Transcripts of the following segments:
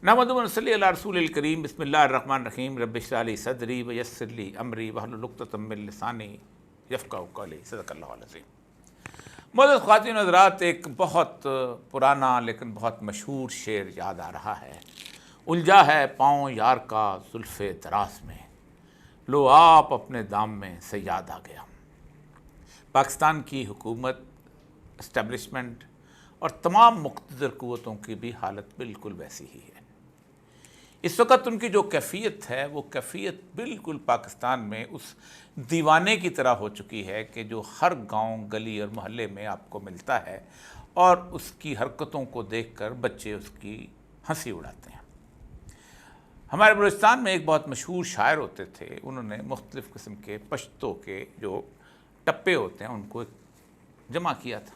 نحمدہ و نصلی علی رسول الکریم بسم اللہ الرحمن الرحیم رب اشرح لی صدری ویسر لی امری واحلل عقدۃ من لسانی یفقہوا قولی صدق اللہ العظیم۔ معزز خواتین و حضرات، ایک بہت پرانا لیکن بہت مشہور شعر یاد آ رہا ہے۔ الجھا ہے پاؤں یار کا زلف دراز میں، لو آپ اپنے دام میں صیاد آ گیا۔ پاکستان کی حکومت، اسٹیبلشمنٹ اور تمام مقتدر قوتوں کی بھی حالت بالکل ویسی ہی ہے۔ اس وقت ان کی جو کیفیت ہے وہ کیفیت بالکل پاکستان میں اس دیوانے کی طرح ہو چکی ہے کہ جو ہر گاؤں گلی اور محلے میں آپ کو ملتا ہے، اور اس کی حرکتوں کو دیکھ کر بچے اس کی ہنسی اڑاتے ہیں۔ ہمارے بلوچستان میں ایک بہت مشہور شاعر ہوتے تھے، انہوں نے مختلف قسم کے پشتوں کے جو ٹپے ہوتے ہیں ان کو جمع کیا تھا۔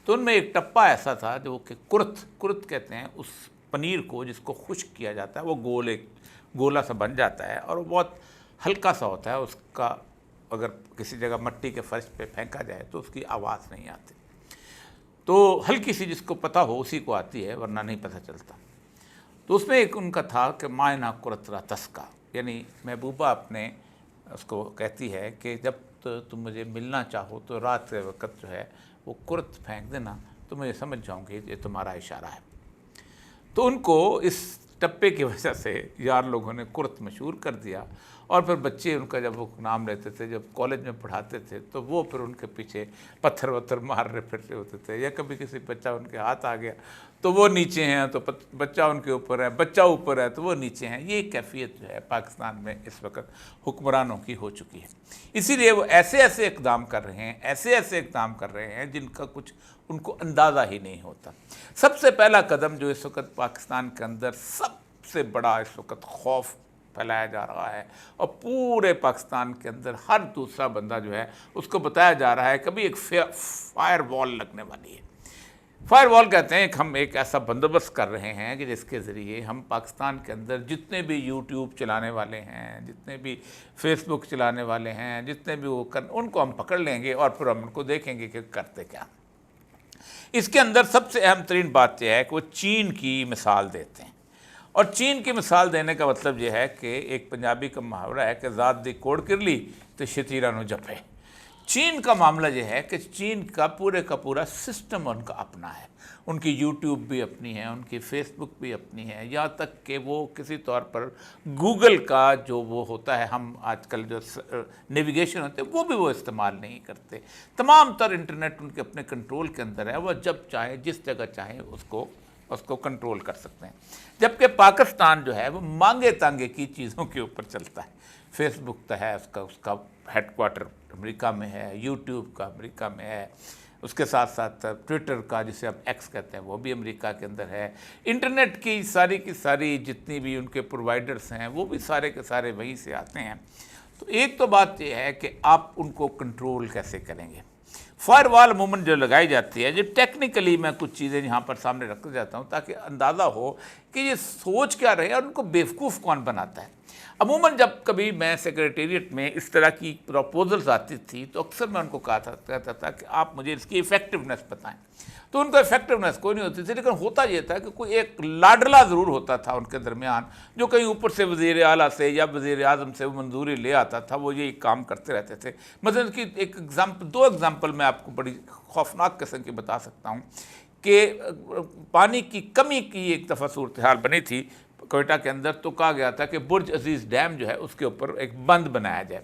تو ان میں ایک ٹپا ایسا تھا جو کہ کرت کہتے ہیں اس پنیر کو جس کو خشک کیا جاتا ہے، وہ ایک گولا سا بن جاتا ہے اور وہ بہت ہلکا سا ہوتا ہے، اس کا اگر کسی جگہ مٹی کے فرش پہ پھینکا جائے تو اس کی آواز نہیں آتی، تو ہلکی سی جس کو پتہ ہو اسی کو آتی ہے، ورنہ نہیں پتہ چلتا۔ تو اس میں ایک ان کا تھا کہ مائنا کرترا تسکا، یعنی محبوبہ اپنے اس کو کہتی ہے کہ جب تم مجھے ملنا چاہو تو رات کے وقت جو ہے وہ کرت پھینک دینا، تو میں سمجھ جاؤں گی یہ تمہارا اشارہ ہے۔ تو ان کو اس ٹپے کی وجہ سے یار لوگوں نے کرت مشہور کر دیا، اور پھر بچے ان کا جب وہ نام لیتے تھے، جب کالج میں پڑھاتے تھے تو وہ پھر ان کے پیچھے پتھر وتھر مارنے پھرتے ہوتے تھے، یا کبھی کسی بچہ ان کے ہاتھ آ گیا تو وہ نیچے ہیں تو بچہ ان کے اوپر ہے، بچہ اوپر ہے تو وہ نیچے ہیں۔ یہ کیفیت جو ہے پاکستان میں اس وقت حکمرانوں کی ہو چکی ہے۔ اسی لیے وہ ایسے اقدام کر رہے ہیں، ایسے اقدام کر رہے ہیں جن کا کچھ ان کو اندازہ ہی نہیں ہوتا۔ سب سے پہلا قدم جو اس وقت پاکستان کے اندر سب سے بڑا اس وقت خوف پھیلایا جا رہا ہے، اور پورے پاکستان کے اندر ہر دوسرا بندہ جو ہے اس کو بتایا جا رہا ہے کبھی ایک فائر وال لگنے والی ہے۔ فائر وال کہتے ہیں کہ ہم ایک ایسا بندوبست کر رہے ہیں کہ جس کے ذریعے ہم پاکستان کے اندر جتنے بھی یوٹیوب چلانے والے ہیں، جتنے بھی فیس بک چلانے والے ہیں، جتنے بھی ان کو ہم پکڑ لیں گے اور پھر ہم ان کو دیکھیں گے کہ کرتے کیا۔ اس کے اندر سب سے اہم ترین بات یہ ہے کہ وہ چین کی مثال دیتے ہیں، اور چین کی مثال دینے کا مطلب یہ ہے کہ ایک پنجابی کا محاورہ ہے کہ ذات دی کوڑ کرلی تو شتیرا نو جپے۔ چین کا معاملہ یہ ہے کہ چین کا پورا سسٹم ان کا اپنا ہے، ان کی یوٹیوب بھی اپنی ہے، ان کی فیس بک بھی اپنی ہے، یہاں تک کہ وہ کسی طور پر گوگل کا جو وہ ہوتا ہے، ہم آج کل جو نیویگیشن ہوتے ہیں وہ بھی وہ استعمال نہیں کرتے۔ تمام تر انٹرنیٹ ان کے اپنے کنٹرول کے اندر ہے، وہ جب چاہیں جس جگہ چاہیں اس کو کنٹرول کر سکتے ہیں۔ جبکہ پاکستان جو ہے وہ مانگے تانگے کی چیزوں کے اوپر چلتا ہے۔ فیس بک تو ہے اس کا ہیڈ کوارٹر امریکہ میں ہے، یوٹیوب کا امریکہ میں ہے، اس کے ساتھ ساتھ ٹویٹر کا جسے اب ایکس کہتے ہیں وہ بھی امریکہ کے اندر ہے۔ انٹرنیٹ کی ساری جتنی بھی ان کے پرووائڈرز ہیں وہ بھی سارے کے سارے وہیں سے آتے ہیں۔ تو ایک تو بات یہ ہے کہ آپ ان کو کنٹرول کیسے کریں گے۔ فائر وال عموماً جو لگائی جاتی ہے، جو ٹیکنیکلی میں کچھ چیزیں یہاں پر سامنے رکھ جاتا ہوں تاکہ اندازہ ہو کہ یہ سوچ کیا رہے اور ان کو بیوقوف کون بناتا ہے۔ عموماً جب کبھی میں سیکریٹریٹ میں اس طرح کی پروپوزلز آتی تھی تو اکثر میں ان کو کہتا تھا کہ آپ مجھے اس کی ایفیکٹونیس بتائیں، تو ان کو ایفیکٹونیس کوئی نہیں ہوتی تھی، لیکن ہوتا یہ تھا کہ کوئی ایک لاڈلا ضرور ہوتا تھا ان کے درمیان جو کہیں اوپر سے وزیر اعلیٰ سے یا وزیر اعظم سے وہ منظوری لے آتا تھا، وہ یہ کام کرتے رہتے تھے۔ مثلا کی دو ایگزامپل میں آپ کو بڑی خوفناک قسم کی بتا سکتا ہوں کہ پانی کی کمی کی ایک دفعہ صورتحال بنی تھی کوئٹہ کے اندر، تو کہا گیا تھا کہ برج عزیز ڈیم جو ہے اس کے اوپر ایک بند بنایا جائے۔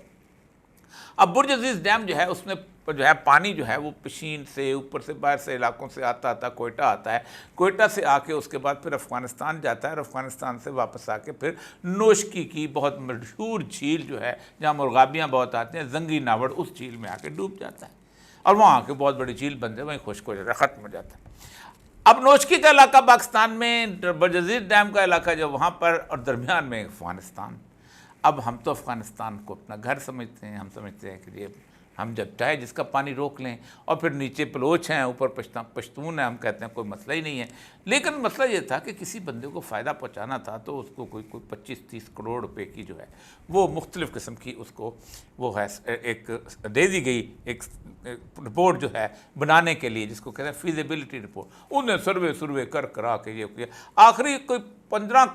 اب برج عزیز ڈیم جو ہے اس میں جو ہے پانی جو ہے وہ پشین سے اوپر سے باہر سے علاقوں سے آتا کوئٹہ آتا ہے، کوئٹہ سے آ کے اس کے بعد پھر افغانستان جاتا ہے، اور افغانستان سے واپس آ کے پھر نوشکی کی بہت مشہور جھیل جو ہے جہاں مرغابیاں بہت آتی ہیں، زنگی ناوڑ، اس جھیل میں آ کے ڈوب جاتا ہے، اور وہاں آ کے بہت بڑی جھیل بن جائے، وہیں خشک ہو جاتا ہے، ختم ہو جاتا ہے۔ اب نوشکی کا علاقہ پاکستان میں، برج عزیز ڈیم کا علاقہ جو وہاں پر، اور درمیان میں افغانستان۔ اب ہم تو افغانستان کو اپنا گھر سمجھتے ہیں، ہم سمجھتے ہیں کہ یہ ہم جب چاہے جس کا پانی روک لیں، اور پھر نیچے بلوچ ہیں، اوپر پشتون ہیں، ہم کہتے ہیں کوئی مسئلہ ہی نہیں ہے۔ لیکن مسئلہ یہ تھا کہ کسی بندے کو فائدہ پہنچانا تھا تو اس کو کوئی 25-30 کروڑ روپے کی جو ہے وہ مختلف قسم کی اس کو وہ ہے ایک دے دی گئی، ایک رپورٹ جو ہے بنانے کے لیے، جس کو کہتے ہیں فیزیبلٹی رپورٹ۔ انہوں نے سروے کر کرا کے یہ کیا، آخری کوئی 15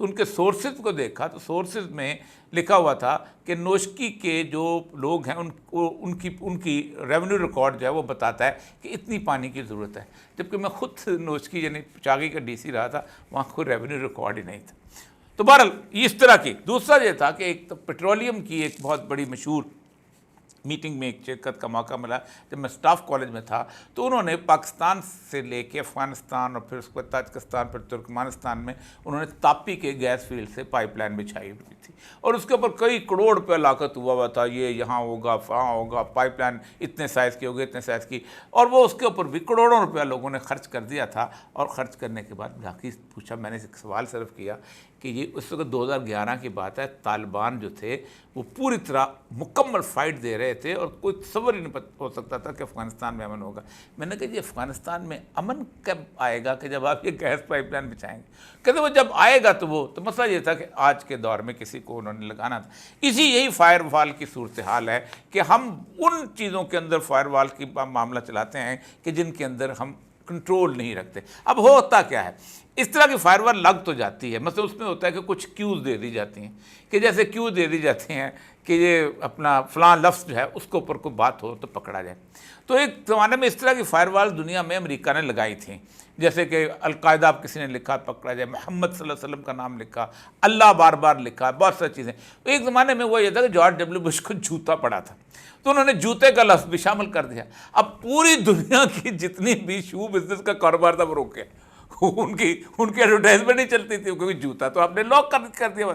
ان کے سورسز کو دیکھا تو سورسز میں لکھا ہوا تھا کہ نوشکی کے جو لوگ ہیں ان کی ریونیو ریکارڈ جو ہے وہ بتاتا ہے کہ اتنی پانی کی ضرورت ہے، جبکہ میں خود نوشکی یعنی چاگی کا ڈی سی رہا تھا، وہاں کوئی ریونیو ریکارڈ ہی نہیں تھا۔ تو بہرحال یہ اس طرح کی۔ دوسرا یہ تھا کہ ایک تو پیٹرولیم کی ایک بہت بڑی مشہور میٹنگ میں ایک شرکت کا موقع ملا جب میں سٹاف کالج میں تھا، تو انہوں نے پاکستان سے لے کے افغانستان اور پھر اس کے بعد تاجکستان پھر ترکمانستان میں انہوں نے تاپی کے گیس فیلڈ سے پائپ لائن بچھائی ہوئی تھی، اور اس کے اوپر کئی کروڑ روپے لاگت ہوا تھا، یہ یہاں ہوگا وہاں ہوگا، پائپ لائن اتنے سائز کی ہوگی اتنے سائز کی، اور وہ اس کے اوپر بھی کروڑوں روپیہ لوگوں نے خرچ کر دیا تھا۔ اور خرچ کرنے کے بعد باقی پوچھا، میں نے ایک سوال صرف کیا کہ یہ اس وقت 2011 کی بات ہے، طالبان جو تھے وہ پوری طرح مکمل فائٹ دے رہے تھے اور کوئی تصور ہی نہیں ہو سکتا تھا کہ افغانستان میں امن ہوگا۔ میں نے کہا جی افغانستان میں امن کب آئے گا کہ جب آپ یہ گیس پائپ لائن بچھائیں گے؟ کہتے وہ جب آئے گا تو مسئلہ یہ تھا کہ آج کے دور میں کسی کو انہوں نے لگانا تھا۔ یہی فائر وال کی صورتحال ہے کہ ہم ان چیزوں کے اندر فائر وال کی معاملہ چلاتے ہیں کہ جن کے اندر ہم کنٹرول نہیں رکھتے۔ اب ہوتا کیا ہے، اس طرح کی فائر وال لگ تو جاتی ہے، مثلا اس میں ہوتا ہے کہ کچھ کیوز دے دی جاتی ہیں، کہ جیسے کیو دے دی جاتی ہیں کہ یہ اپنا فلاں لفظ جو ہے اس کے اوپر کوئی بات ہو تو پکڑا جائے۔ تو ایک زمانے میں اس طرح کی فائر وال دنیا میں امریکہ نے لگائی تھیں، جیسے کہ القاعدہ آپ کسی نے لکھا پکڑا جائے، محمد صلی اللہ علیہ وسلم کا نام لکھا، اللہ بار بار لکھا، بہت ساری چیزیں۔ ایک زمانے میں وہ یہ تھا کہ جارج ڈبلیو بش کو جوتا پڑا تھا، تو انہوں نے جوتے کا لفظ بھی شامل کر دیا۔ اب پوری دنیا کی جتنی بھی شو بزنس کا کاروبار تھا وہ روک گیا، ان کی ایڈورٹائزمنٹ نہیں چلتی تھی کیونکہ جوتا تو آپ نے لاک کر دیا۔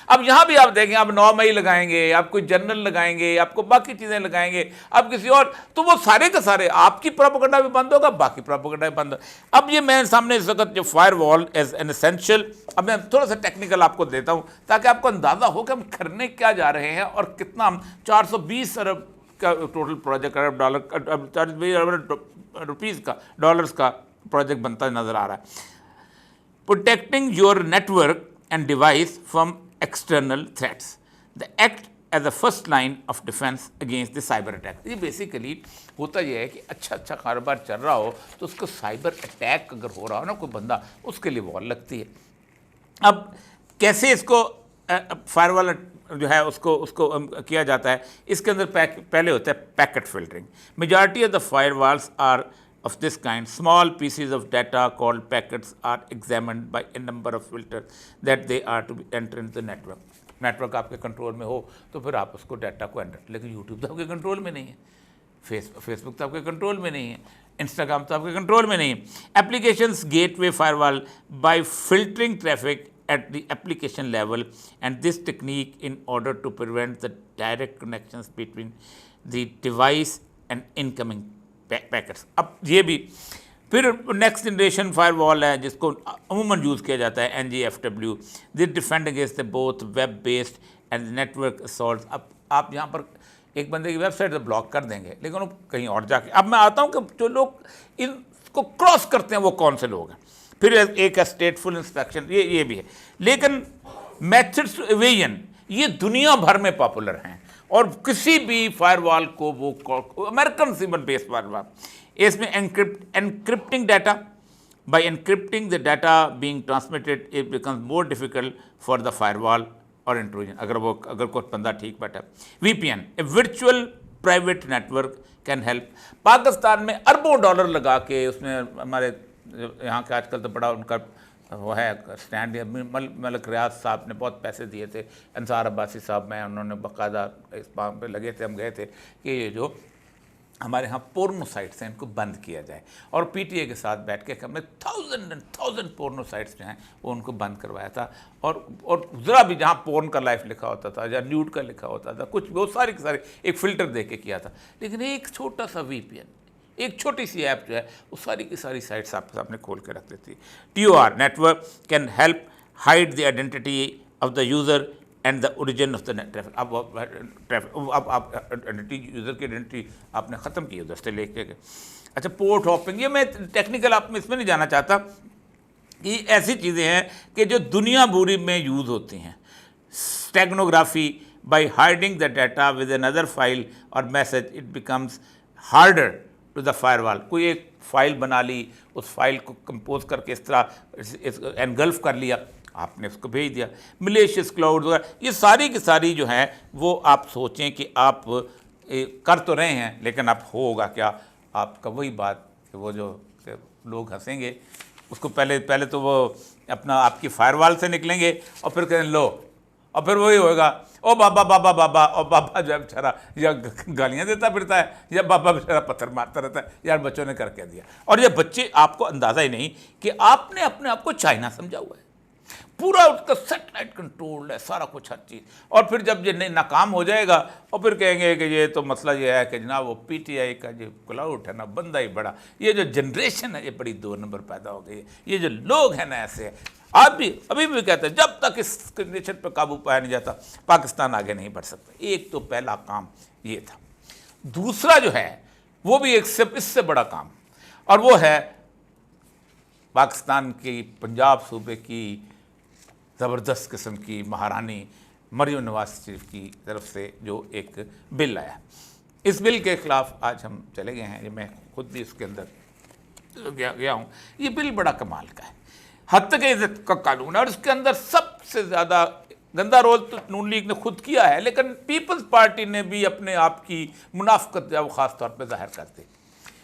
اب یہاں بھی آپ دیکھیں، آپ 9 مئی لگائیں گے، آپ کوئی جنرل لگائیں گے، آپ کو باقی چیزیں لگائیں گے، اب کسی اور، تو وہ سارے کے سارے آپ کی پروپیگنڈا بھی بند ہوگا، باقی پروپیگنڈا بھی بند ہوگا۔ اب یہ میں سامنے اس وقت جو فائر وال ایز این اسینشیل، اب میں تھوڑا سا ٹیکنیکل آپ کو دیتا ہوں تاکہ آپ کو اندازہ ہو کہ ہم کرنے کیا جا رہے ہیں اور کتنا ہم 420 ارب کا ٹوٹل پروجیکٹ، ارب روپیز کا ڈالرز کا پروجیکٹ بنتا نظر آ رہا ہے۔ Protecting your network and device from external threats. The act as a first line of defense against the cyber attack. یہ بیسیکلی ہوتا یہ ہے کہ اچھا کاروبار چل رہا ہو تو اس کو سائبر اٹیک اگر ہو رہا ہو نا کوئی بندہ، اس کے لیے وال لگتی ہے۔ اب کیسے اس کو فائر وال جو ہے اس کو کیا جاتا ہے، اس کے اندر پہلے ہوتا ہے packet filtering. Majority of the firewalls are of this kind. Small pieces of data called packets are examined by a number of filters that they are to be entered into the network. Network آپ کے control میں ہو تو پھر آپ اس کو data کو inter, لیکن YouTube تو آپ کے کنٹرول میں نہیں ہے، فیس بک تو آپ کے کنٹرول میں نہیں ہے، انسٹاگرام تو آپ کے کنٹرول میں نہیں ہے۔ ایپلیکیشنز گیٹ وے فائر وال by filtering traffic at the application level, and this technique in order to prevent the direct connections between the device and incoming packets. اب یہ بھی پھر نیکسٹ جنریشن فائر وال ہے جس کو عموماً یوز کیا جاتا ہے NGFW، this defend against both web based and network assaults. اب آپ یہاں پر ایک بندے کی ویب سائٹ سے بلاک کر دیں گے، لیکن وہ کہیں اور جا کے، اب میں آتا ہوں کہ جو لوگ ان کو کراس کرتے ہیں وہ کون سے لوگ ہیں۔ پھر ایک ہے اسٹیٹفل انسپیکشن، یہ بھی ہے، لیکن میتھڈس ٹو ایویژن یہ دنیا بھر میں پاپولر ہیں، اور کسی بھی فائر وال کو وہ امریکن سیمن بیس فائر وال، اس میں encrypting data, by encrypting the data being transmitted it becomes more difficult for the firewall or intrusion, اگر کوئی بندہ ٹھیک بیٹھا۔ V P N, a virtual private network can help. Pakistan میں اربوں ڈالر لگا کے اس میں ہمارے یہاں کے آج کل تو بڑا ان کا وہ ہے اسٹینڈ، ملک ریاض صاحب نے بہت پیسے دیے تھے، انصار عباسی صاحب میں انہوں نے باقاعدہ اس کام پہ لگے تھے، ہم گئے تھے کہ یہ جو ہمارے ہاں پورنو سائٹس ہیں ان کو بند کیا جائے، اور پی ٹی اے کے ساتھ بیٹھ کے ہم نے 1000 پورنو سائٹس جو ہیں وہ ان کو بند کروایا تھا، اور ذرا بھی جہاں پورن کا لائف لکھا ہوتا تھا یا نیوڈ کا لکھا ہوتا تھا، کچھ وہ سارے کے سارے ایک فلٹر دے کے کیا تھا۔ لیکن ایک چھوٹا سا وی پی این، ایک چھوٹی سی ایپ جو ہے وہ ساری کی ساری سائٹس آپ کے سامنے کھول کے رکھ دیتی ہے۔ TOR network can help hide the identity of the user and the origin of the traffic. اب آپ آئیڈینٹی، یوزر کی آئیڈینٹی آپ نے ختم کی ادھر سے لے کے گئے۔ اچھا، پورٹ ہاپنگ، یہ میں ٹیکنیکل آپ میں اس میں نہیں جانا چاہتا، یہ ایسی چیزیں ہیں کہ جو دنیا بھری میں یوز ہوتی ہیں۔ Steganography, by hiding the data with another file or message it becomes harder to the firewall. کوئی ایک فائل بنا لی، اس فائل کو کمپوز کر کے اس طرح انگلف کر لیا، آپ نے اس کو بھیج دیا۔ ملیشیس کلاؤڈ وغیرہ یہ ساری کی ساری جو ہیں وہ آپ سوچیں کہ آپ کر تو رہے ہیں، لیکن اب ہوگا کیا؟ آپ کا وہی بات کہ وہ جو لوگ ہنسیں گے اس کو پہلے تو وہ اپنا آپ کی فائر وال سے نکلیں گے اور پھر کہیں لو، اور پھر وہی ہوئے گا، او بابا بابا بابا، اور بابا جو ہے بیچارہ یا گالیاں دیتا پھرتا ہے یا بابا بیچارہ پتھر مارتا رہتا ہے، یار بچوں نے کر کے دیا۔ اور یہ بچے آپ کو اندازہ ہی نہیں کہ آپ نے اپنے آپ کو چائنا سمجھا ہوا ہے، پورا اس کا سیٹلائٹ کنٹرول ہے سارا کچھ ہر چیز، اور پھر جب یہ ناکام ہو جائے گا اور پھر کہیں گے کہ یہ تو مسئلہ یہ ہے کہ جناب وہ پی ٹی آئی کا جو کلاؤڈ ہے نا بندہ ہی بڑا، یہ جو جنریشن ہے یہ بڑی 2 نمبر پیدا ہو گئی ہے، یہ جو لوگ ہیں نا ایسے، آپ بھی ابھی بھی کہتے ہیں جب تک اس کنڈیشن پہ قابو پایا نہیں جاتا پاکستان آگے نہیں بڑھ سکتا۔ ایک تو پہلا کام یہ تھا۔ دوسرا جو ہے وہ بھی اس سے بڑا کام، اور وہ ہے پاکستان کی پنجاب صوبے کی زبردست قسم کی مہارانی مریم نواز شریف کی طرف سے جو ایک بل آیا، اس بل کے خلاف آج ہم چلے گئے ہیں۔ یہ میں خود بھی اس کے اندر گیا ہوں۔ یہ بل بڑا کمال کا ہے، حد تک عزت کا قانون ہے، اور اس کے اندر سب سے زیادہ گندا رول تو نون لیگ نے خود کیا ہے، لیکن پیپلز پارٹی نے بھی اپنے آپ کی منافقت جو خاص طور پہ ظاہر کرتے۔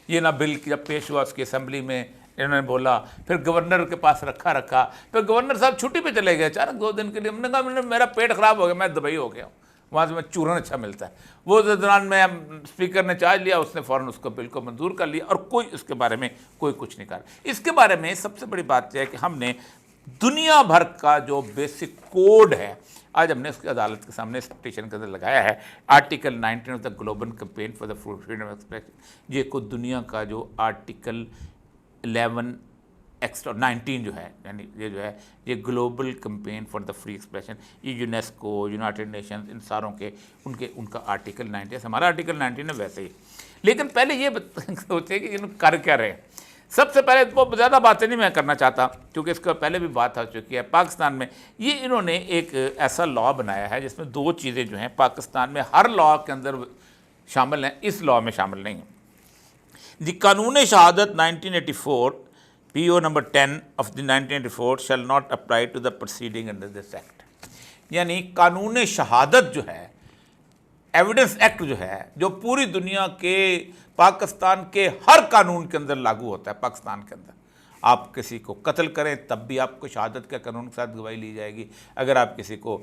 یہ نہ بل جب پیش ہوا اس کی اسمبلی میں انہوں نے بولا، پھر گورنر کے پاس رکھا، پھر گورنر صاحب چھٹی پہ چلے گئے اچانک 2 دن کے لیے۔ ہم نے کہا میرا پیٹ خراب ہو گیا، میں دبئی ہو گیا ہوں، وہاں سے میں چورن اچھا ملتا ہے۔ وہ دوران میں اسپیکر نے چارج لیا، اس نے فوراً اس کو بل کو منظور کر لیا، اور کوئی اس کے بارے میں کوئی کچھ نہیں کر رہا۔ اس کے بارے میں سب سے بڑی بات یہ ہے کہ ہم نے دنیا بھر کا جو بیسک کوڈ ہے آج ہم نے اس کی عدالت کے سامنے اس پٹیشن کے اندر لگایا ہے، article 19 of the global campaign for the freedom of expression. یہ کو دنیا کا جو آرٹیکل 11 ایکسٹرا 19 جو ہے، یعنی یہ جو ہے یہ global campaign for the free expression, یہ یونیسکو، یونائٹڈ نیشنز، ان ساروں کے ان کا آرٹیکل 19 ہے، ہمارا آرٹیکل 19 ہے ویسے ہی۔ لیکن پہلے یہ سوچے کہ انہوں کر کیا رہے ہیں۔ سب سے پہلے وہ زیادہ باتیں نہیں میں کرنا چاہتا کیونکہ اس کا پہلے بھی بات ہو چکی ہے۔ پاکستان میں یہ انہوں نے ایک ایسا لاء بنایا ہے جس میں 2 چیزیں جو ہیں پاکستان میں ہر لاء کے اندر شامل ہیں، اس لاء میں شامل نہیں ہیں۔ دی قانون شہادت 1984 PO number 10 of the 1984 shall not apply to the proceeding under this act, یعنی قانون شہادت جو ہے، ایویڈنس ایکٹ جو ہے، جو پوری دنیا کے پاکستان کے ہر قانون کے اندر لاگو ہوتا ہے۔ پاکستان کے اندر آپ کسی کو قتل کریں تب بھی آپ کو شہادت کے قانون کے ساتھ گواہی لی جائے گی، اگر آپ کسی کو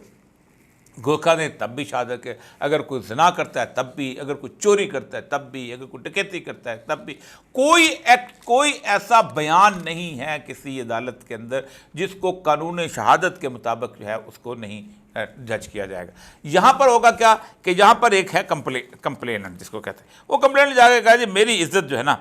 دھوکہ دیں تب بھی شہادت کے، اگر کوئی زنا کرتا ہے تب بھی، اگر کوئی چوری کرتا ہے تب بھی، اگر کوئی ڈکیتی کرتا ہے تب بھی، کوئی ایکٹ، کوئی ایسا بیان نہیں ہے کسی عدالت کے اندر جس کو قانون شہادت کے مطابق جو ہے اس کو نہیں جج کیا جائے گا۔ یہاں پر ہوگا کیا کہ یہاں پر ایک ہے کمپلیننٹ جس کو کہتے ہیں، وہ کمپلیننٹ جا کے کہا جی میری عزت جو ہے نا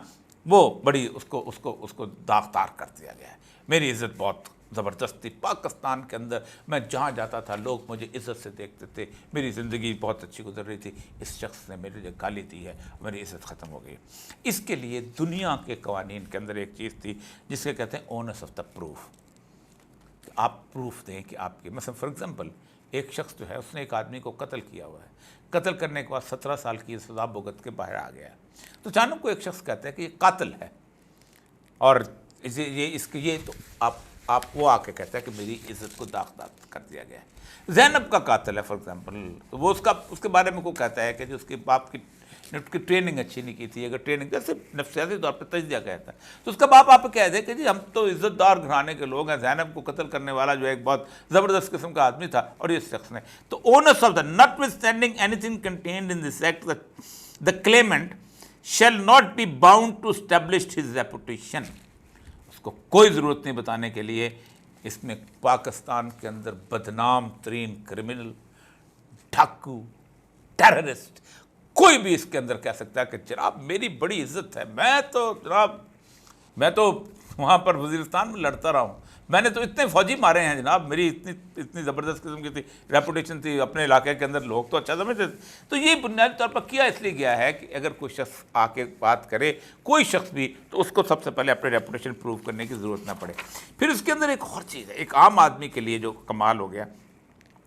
وہ بڑی اس کو داغدار کر دیا گیا ہے، میری عزت بہت زبردست تھی پاکستان کے اندر، میں جہاں جاتا تھا لوگ مجھے عزت سے دیکھتے تھے، میری زندگی بہت اچھی گزر رہی تھی، اس شخص نے میرے لیے گالی دی ہے، میری عزت ختم ہو گئی۔ اس کے لیے دنیا کے قوانین کے اندر ایک چیز تھی جس کے کہتے ہیں اونس آف دا پروف، آپ پروف دیں کہ آپ کے، مثلا فار ایگزامپل ایک شخص جو ہے اس نے ایک آدمی کو قتل کیا ہوا ہے، قتل کرنے کے بعد 17 سال کی سزا بھگت کے باہر آ گیا ہے، تو اچانک کو ایک شخص کہتا ہے کہ یہ قاتل ہے، اور یہ تو آپ وہ آ کے کہتا ہے کہ میری عزت کو داغدار کر دیا گیا ہے۔ زینب کا قاتل ہے فار ایگزامپل، تو وہ اس کے بارے میں کو کہتا ہے کہ جو اس کے باپ کی ٹریننگ اچھی نہیں کی تھی، اگر ٹریننگ جیسے نفسیاتی طور پہ تجزیہ کہتا ہے تو اس کا باپ آپ کہہ دے کہ جی ہم تو عزت دار گھرانے کے لوگ ہیں، زینب کو قتل کرنے والا جو ایک بہت زبردست قسم کا آدمی تھا، اور اس شخص نے تو owners of the notwithstanding anything contained in this act the claimant shall not be bound to establish his reputation, اس کو کوئی ضرورت نہیں بتانے کے لیے اس میں پاکستان کے اندر بدنام ترین کرمنل، ڈاکو، ٹیررسٹ، کوئی بھی اس کے اندر کہہ سکتا ہے کہ جناب میری بڑی عزت ہے، میں تو وہاں پر وزیرستان میں لڑتا رہا ہوں، میں نے تو اتنے فوجی مارے ہیں جناب، میری اتنی زبردست قسم کی تھی ریپوٹیشن تھی، اپنے علاقے کے اندر لوگ تو اچھا سمجھتے تھے۔ تو یہ بنیادی طور پر کیا اس لیے گیا ہے کہ اگر کوئی شخص آ کے بات کرے، کوئی شخص بھی، تو اس کو سب سے پہلے اپنے ریپوٹیشن پروو کرنے کی ضرورت نہ پڑے۔ پھر اس کے اندر ایک اور چیز ہے، ایک عام آدمی کے لیے جو کمال ہو گیا،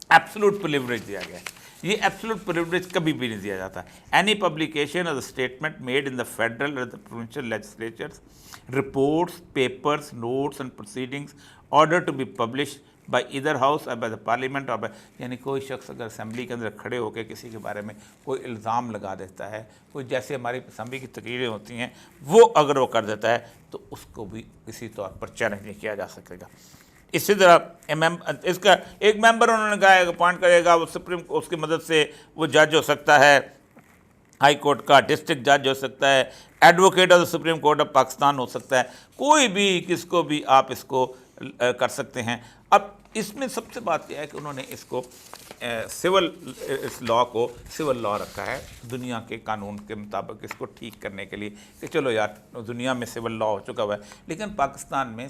ایبسولوٹ پریویلیج دیا گیا ہے۔ یہ ایبسولوٹ پریویلیج کبھی بھی نہیں دیا جاتا. Any publication of the statement made in the federal or the provincial legislatures, reports, papers, notes and proceedings order to be publish by either house or by the parliament اور یعنی کوئی شخص اگر اسمبلی کے اندر کھڑے ہو کے کسی کے بارے میں کوئی الزام لگا دیتا ہے, کوئی جیسے ہماری اسمبلی کی تقریریں ہوتی ہیں وہ اگر وہ کر دیتا ہے تو اس کو بھی کسی طور پر چیلنج نہیں کیا جا سکے گا. اسی طرح اس کا ایک ممبر انہوں نے کہا اپوائنٹ کرے گا, وہ سپریم اس کی مدد سے وہ جج ہو سکتا ہے ہائی کورٹ کا, ڈسٹرکٹ جج ہو سکتا ہے, advocate of the supreme court of Pakistan ہو سکتا ہے, کوئی بھی کس کو بھی آپ اس کو کر سکتے ہیں. اب اس میں سب سے بات یہ ہے کہ انہوں نے اس کو سول اس لاء کو سول لاء رکھا ہے دنیا کے قانون کے مطابق اس کو ٹھیک کرنے کے لیے کہ چلو یار دنیا میں سول لاء ہو چکا ہوا ہے, لیکن پاکستان میں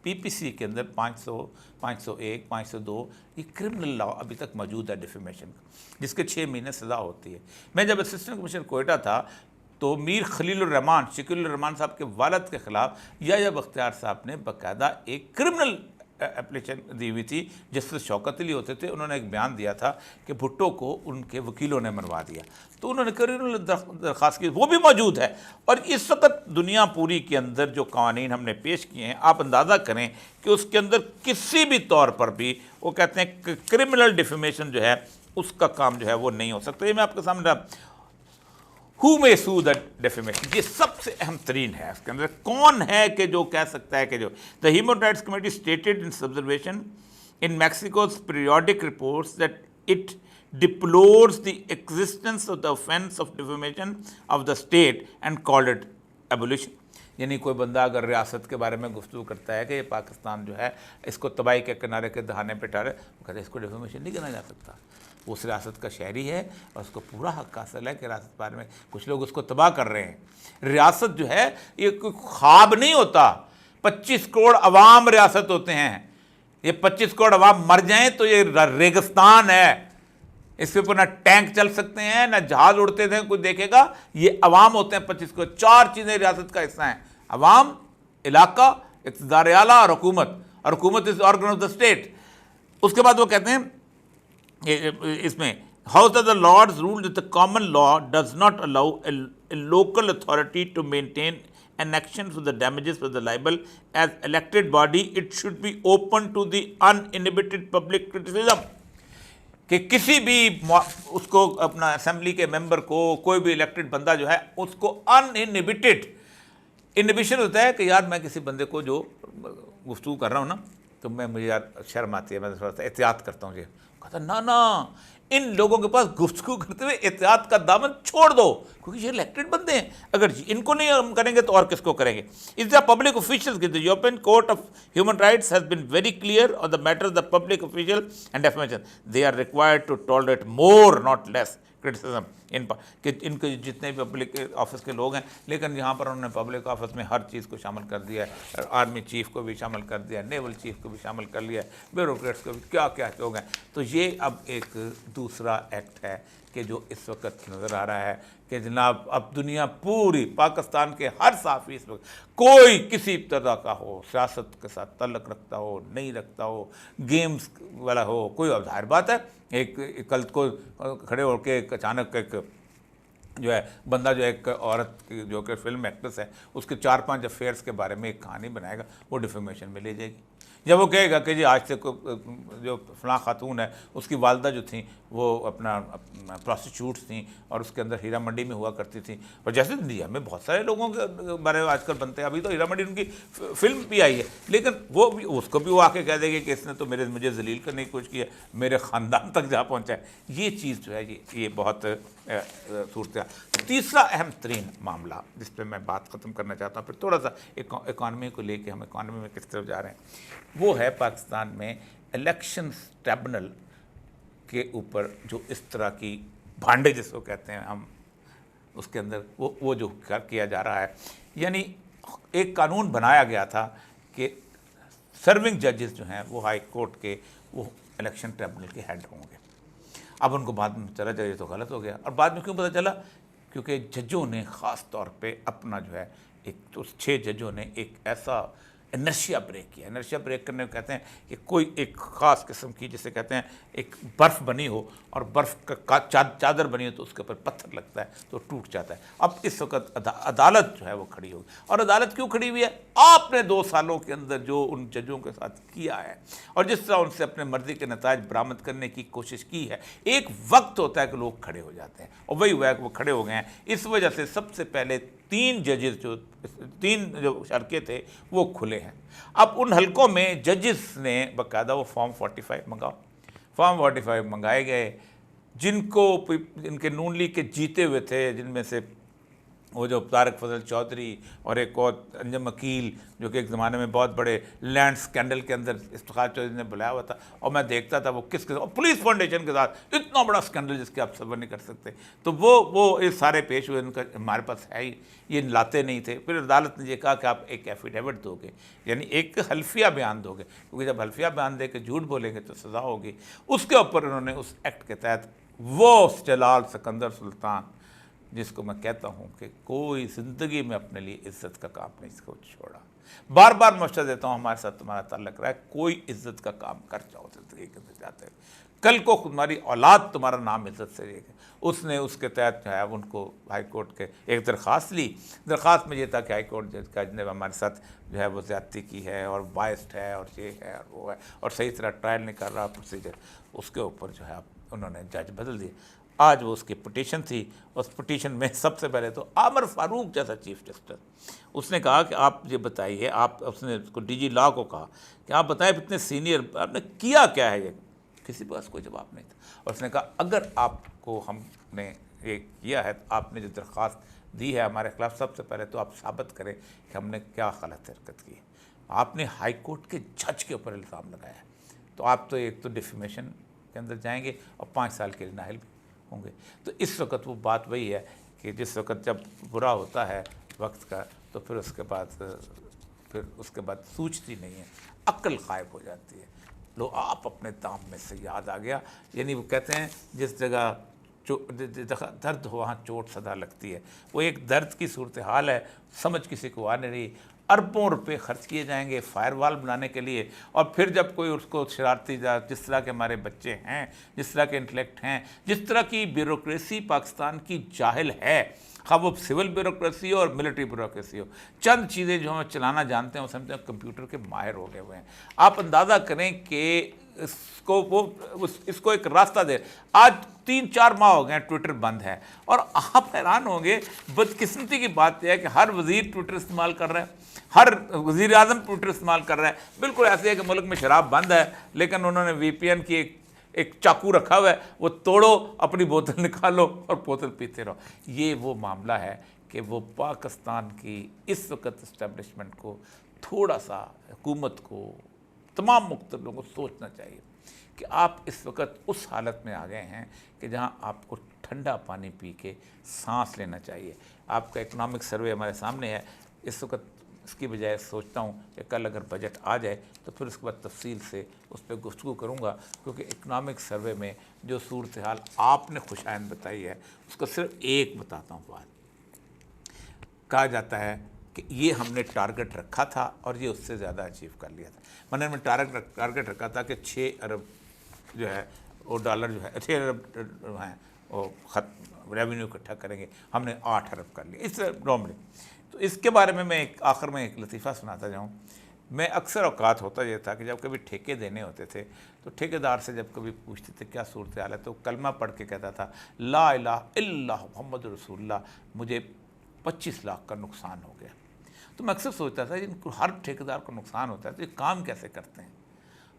پی پی سی کے اندر 500, 501, 502 یہ کرمنل لاء ابھی تک موجود ہے ڈیفیمیشن کا, جس کے 6 مہینے سزا ہوتی ہے. میں جب اسسٹنٹ کمشنر کوئٹہ تھا تو میر خلیل الرحمان, شکیل الرحمان صاحب کے والد کے خلاف یا بختیار صاحب نے باقاعدہ ایک کرمنل اپلیکیشن دی ہوئی تھی, جس سے شوکت علی ہوتے تھے. انہوں نے ایک بیان دیا تھا کہ بھٹو کو ان کے وکیلوں نے منوا دیا, تو انہوں نے کرمنل درخواست کی, وہ بھی موجود ہے. اور اس وقت دنیا پوری کے اندر جو قوانین ہم نے پیش کیے ہیں, آپ اندازہ کریں کہ اس کے اندر کسی بھی طور پر بھی وہ کہتے ہیں کہ کرمنل ڈیفیمیشن جو ہے اس کا کام جو ہے وہ نہیں ہو سکتا. یہ میں آپ کے سامنے who may sue that defamation, یہ سب سے اہم ترین ہے. اس کے اندر کون ہے کہ جو کہہ سکتا ہے کہ جو the Human Rights Committee stated in its observation in Mexico's periodic reports that it deplores the existence of the offense of defamation of the state and called it abolition. یعنی کوئی بندہ اگر ریاست کے بارے میں گفتگو کرتا ہے کہ یہ پاکستان جو ہے اس کو تباہی کے کنارے کے دہانے پہ ٹارے, وہ کہتے ہیں اس کو ڈیفیمیشن نہیں کرنا جا سکتا. وہ اس ریاست کا شہری ہے اور اس کو پورا حق حاصل ہے کہ ریاست کے بارے میں کچھ لوگ اس کو تباہ کر رہے ہیں. ریاست جو ہے یہ کوئی خواب نہیں ہوتا, 25 کروڑ عوام ریاست ہوتے ہیں. یہ 25 کروڑ عوام مر جائیں تو یہ ریگستان ہے, اس کے اوپر نہ ٹینک چل سکتے ہیں نہ جہاز اڑتے تھے, کوئی دیکھے گا. یہ عوام ہوتے ہیں 25 کروڑ. 4 چیزیں ریاست کا حصہ ہیں, عوام, علاقہ, اقتدار اعلیٰ اور حکومت. اور حکومت از آرگن آف دا اسٹیٹ. اس کے بعد وہ کہتے ہیں اس میں House of the Lords ruled that the common law does not allow a local authority to maintain an action for the damages for the libel. As elected body, it should be open to the uninhibited public criticism. کہ کسی بھی اس کو اپنا assembly کے ممبر کو کوئی بھی elected بندہ جو ہے اس کو انہبٹڈ, انہبیشن ہوتا ہے کہ یار میں کسی بندے کو جو گفتگو کر رہا ہوں نا تو مجھے یار شرم آتی ہے, میں تھوڑا سا احتیاط کرتا ہوں. کہتا نا ان لوگوں کے پاس گفتگو کرتے ہوئے احتیاط کا دامن چھوڑ دو, کیونکہ یہ الیکٹڈ بندے ہیں. اگر ان کو نہیں ہم کریں گے تو اور کس کو کریں گے. اس دا پبلک officials کی the European Court of Human Rights has been very clear on the matter of the public official and defamation. They are required to tolerate more not less criticism کہ ان کے جتنے بھی public office کے لوگ ہیں, لیکن یہاں پر انہوں نے پبلک آفس میں ہر چیز کو شامل کر دیا ہے. آرمی چیف کو بھی شامل کر دیا, نیول چیف کو بھی شامل کر لیا, بیوروکریٹس کو بھی, کیا کیا لوگ ہیں. تو یہ اب ایک دوسرا ایکٹ ہے کہ جو اس وقت نظر آ رہا ہے کہ جناب اب دنیا پوری, پاکستان کے ہر صحافی اس وقت کوئی کسی طرح کا ہو, سیاست کے ساتھ تعلق رکھتا ہو نہیں رکھتا ہو, گیمز والا ہو, کوئی اب ظاہر بات ہے ایک کل کو کھڑے ہو کے اچانک ایک جو ہے بندہ جو ایک عورت جو کہ فلم ایکٹریس ہے اس کے 4-5 افیئرس کے بارے میں ایک کہانی بنائے گا, وہ ڈیفیمیشن میں لے جائے گی. جب وہ کہے گا کہ جی آج سے جو فلاں خاتون ہے اس کی والدہ جو تھیں وہ اپنا پروسٹیچیوٹس تھیں اور اس کے اندر ہیرا منڈی میں ہوا کرتی تھیں, اور جیسے انڈیا میں بہت سارے لوگوں کے بارے میں آج کل بنتے ہیں. ابھی تو ہیرا منڈی ان کی فلم بھی آئی ہے, لیکن وہ بھی اس کو بھی وہ آ کے کہہ دے گی کہ اس نے تو مجھے ذلیل کرنے کی کوشش کی ہے, میرے خاندان تک جا پہنچا ہے. یہ چیز جو ہے یہ بہت صورت ہے. تیسرا اہم ترین معاملہ جس پہ میں بات ختم کرنا چاہتا ہوں, پھر تھوڑا سا اکانومی کو لے کے ہم اکانومی میں کس طرف جا رہے ہیں, وہ ہے پاکستان میں الیکشنز ٹریبونل کے اوپر جو اس طرح کی بھانڈے جس کو کہتے ہیں ہم, اس کے اندر وہ جو کیا جا رہا ہے. یعنی ایک قانون بنایا گیا تھا کہ سرونگ ججز جو ہیں وہ ہائی کورٹ کے وہ الیکشن ٹریبونل کے ہیڈ ہوں گے. اب ان کو بعد میں چلا جائے تو غلط ہو گیا, اور بعد میں کیوں پتہ چلا, کیونکہ ججوں نے خاص طور پہ اپنا جو ہے ایک 6 ججوں نے ایک ایسا انرشیا بریک کیا. انرشیا بریک کرنے کو کہتے ہیں کہ کوئی ایک خاص قسم کی جسے کہتے ہیں ایک برف بنی ہو اور برف کا چادر بنی ہو تو اس کے اوپر پتھر لگتا ہے تو ٹوٹ جاتا ہے. اب اس وقت عدالت جو ہے وہ کھڑی ہوگی. اور عدالت کیوں کھڑی ہوئی ہے؟ آپ نے 2 سالوں کے اندر جو ان ججوں کے ساتھ کیا ہے اور جس طرح ان سے اپنے مرضی کے نتائج برآمد کرنے کی کوشش کی ہے. ایک وقت ہوتا ہے کہ لوگ کھڑے ہو جاتے ہیں اور وہی ہوا ہے کہ وہ کھڑے ہو گئے ہیں. اس وجہ سے سب سے پہلے 3 ججز جو حلقے تھے وہ کھلے ہیں. اب ان حلقوں میں ججز نے باقاعدہ وہ فارم 45 منگاؤ. فارم 45 منگائے گئے جن کو ان کے نون لیگ کے جیتے ہوئے تھے, جن میں سے وہ جو طارق فضل چودھری اور ایک اور انجم عقیل جو کہ ایک زمانے میں بہت بڑے لینڈ سکینڈل کے اندر افتخار چودھری نے بلایا ہوا تھا, اور میں دیکھتا تھا وہ کس کے اور پولیس فاؤنڈیشن کے ساتھ اتنا بڑا سکینڈل جس کے آپ صبر نہیں کر سکتے. تو وہ یہ سارے پیش ہوئے. ان کا ہمارے پاس ہے ہی, یہ لاتے نہیں تھے. پھر عدالت نے یہ کہا کہ آپ ایک ایفیڈیوٹ دو گے, یعنی ایک حلفیہ بیان دو گے, کیونکہ جب حلفیہ بیان دے کے جھوٹ بولیں گے تو سزا ہوگی. اس کے اوپر انہوں نے اس ایکٹ کے تحت وہ جلال سکندر سلطان جس کو میں کہتا ہوں کہ کوئی زندگی میں اپنے لیے عزت کا کام نہیں اس کو چھوڑا. بار بار مشورہ دیتا ہوں, ہمارے ساتھ تمہارا تعلق رہا ہے, کوئی عزت کا کام کر جاؤ زندگی کے اندر جاتے ہوئے, کل کو تمہاری اولاد تمہارا نام عزت سے لے گا. اس نے اس کے تحت جو ہے ان کو ہائی کورٹ کے ایک درخواست لی. درخواست میں یہ تھا کہ ہائی کورٹ جج نے ہمارے ساتھ جو ہے وہ زیادتی کی ہے اور بائسڈ ہے اور یہ ہے اور وہ ہے اور صحیح طرح ٹرائل نہیں کر رہا پروسیجر. اس کے اوپر جو ہے انہوں نے جج بدل دیے. آج وہ اس کی پٹیشن تھی. اس پٹیشن میں سب سے پہلے تو عامر فاروق جیسا چیف جسٹس, اس نے کہا کہ آپ یہ بتائیے, آپ اس نے اس کو ڈی جی لا کو کہا کہ آپ بتائیں اتنے سینئر آپ نے کیا کیا ہے. یہ کسی کے پاس کوئی جواب نہیں تھا. اور اس نے کہا اگر آپ کو ہم نے یہ کیا ہے, آپ نے جو درخواست دی ہے ہمارے خلاف, سب سے پہلے تو آپ ثابت کریں کہ ہم نے کیا غلط حرکت کی. آپ نے ہائی کورٹ کے جج کے اوپر الزام لگایا ہے, تو آپ تو ایک تو ڈیفیمیشن کے اندر جائیں گے اور 5 سال کے لیے نااہل بھی ہوں گے. تو اس وقت وہ بات وہی ہے کہ جس وقت جب برا ہوتا ہے وقت کا تو پھر اس کے بعد سوچتی نہیں ہے, عقل غائب ہو جاتی ہے. لو آپ اپنے دام میں سے یاد آ گیا. یعنی وہ کہتے ہیں جس جگہ درد ہو وہاں چوٹ صدا لگتی ہے. وہ ایک درد کی صورتحال ہے, سمجھ کسی کو آ نہیں رہی. اربوں روپے خرچ کیے جائیں گے فائر وال بنانے کے لیے, اور پھر جب کوئی اس کو شرارتی جس طرح کے ہمارے بچے ہیں, جس طرح کے انٹلیکٹ ہیں, جس طرح کی بیوروکریسی پاکستان کی جاہل ہے, خواہ وہ سول بیوروکریسی ہو اور ملٹری بیوروکریسی ہو, چند چیزیں جو ہم چلانا جانتے ہیں وہ سمجھتے ہیں کمپیوٹر کے ماہر ہو گئے ہوئے ہیں. آپ اندازہ کریں کہ اس کو ایک راستہ دے. آج 3-4 ماہ ہو گئے ہیں ٹویٹر بند ہے, اور آپ حیران ہوں گے. بدقسمتی کی بات یہ ہے کہ ہر وزیر ٹویٹر استعمال کر رہا ہے, ہر وزیر اعظم ٹویٹر استعمال کر رہا ہے. بالکل ایسے ہے کہ ملک میں شراب بند ہے لیکن انہوں نے وی پی این کی ایک چاقو رکھا ہوا ہے, وہ توڑو, اپنی بوتل نکالو اور بوتل پیتے رہو. یہ وہ معاملہ ہے کہ وہ پاکستان کی اس وقت اسٹیبلشمنٹ کو تھوڑا سا, حکومت کو, تمام مختلف لوگوں کو سوچنا چاہیے کہ آپ اس وقت اس حالت میں آ گئے ہیں کہ جہاں آپ کو ٹھنڈا پانی پی کے سانس لینا چاہیے. آپ کا اکنامک سروے ہمارے سامنے ہے اس وقت. اس کی بجائے سوچتا ہوں کہ کل اگر بجٹ آ جائے تو پھر اس کے بعد تفصیل سے اس پہ گفتگو کروں گا, کیونکہ اکنامک سروے میں جو صورتحال آپ نے خوشائند بتائی ہے اس کا صرف ایک بتاتا ہوں بات. کہا جاتا ہے کہ یہ ہم نے ٹارگٹ رکھا تھا اور یہ اس سے زیادہ اچیو کر لیا تھا. میں نے ٹارگٹ رکھا تھا کہ 6 ارب جو ہے وہ ڈالر جو ہے 6 ارب ہیں وہ ریونیو اکٹھا کریں گے, ہم نے 8 ارب کر لیا اس نارملی. تو اس کے بارے میں ایک آخر میں ایک لطیفہ سناتا جاؤں. میں اکثر اوقات ہوتا یہ تھا کہ جب کبھی ٹھیکے دینے ہوتے تھے تو ٹھیکیدار سے جب کبھی پوچھتے تھے کیا صورتحال ہے تو کلمہ پڑھ کے کہتا تھا لا الہ الا اللہ محمد رسول اللہ, مجھے 25 لاکھ کا نقصان ہو گیا. تو میں اکثر سوچتا تھا جن کو ہر ٹھیکیدار کو نقصان ہوتا ہے تو یہ کام کیسے کرتے ہیں.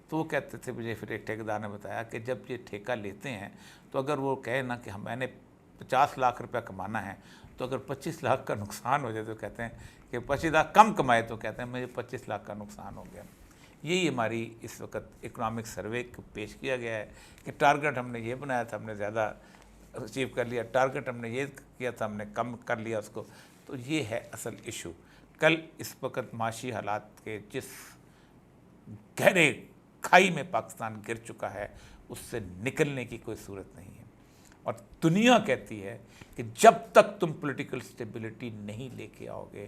تو وہ کہتے تھے, مجھے پھر ایک ٹھیکیدار نے بتایا کہ جب یہ ٹھیکہ لیتے ہیں تو اگر وہ کہے نا کہ میں نے 50 لاکھ روپیہ کمانا ہے, تو اگر 25 لاکھ کا نقصان ہو جائے تو کہتے ہیں کہ 25 لاکھ کم کمائے تو کہتے ہیں مجھے 25 لاکھ کا نقصان ہو گیا. یہی ہماری اس وقت اکنامک سروے کو پیش کیا گیا ہے کہ ٹارگٹ ہم نے یہ بنایا تھا, ہم نے زیادہ اچیو کر لیا, ٹارگٹ ہم نے یہ کیا تھا, ہم نے کم کر لیا اس کو. تو یہ ہے اصل ایشو. کل اس وقت معاشی حالات کے جس گہرے کھائی میں پاکستان گر چکا ہے اس سے نکلنے کی کوئی صورت نہیں ہے. اور دنیا کہتی ہے کہ جب تک تم پولیٹیکل سٹیبلٹی نہیں لے کے آؤ گے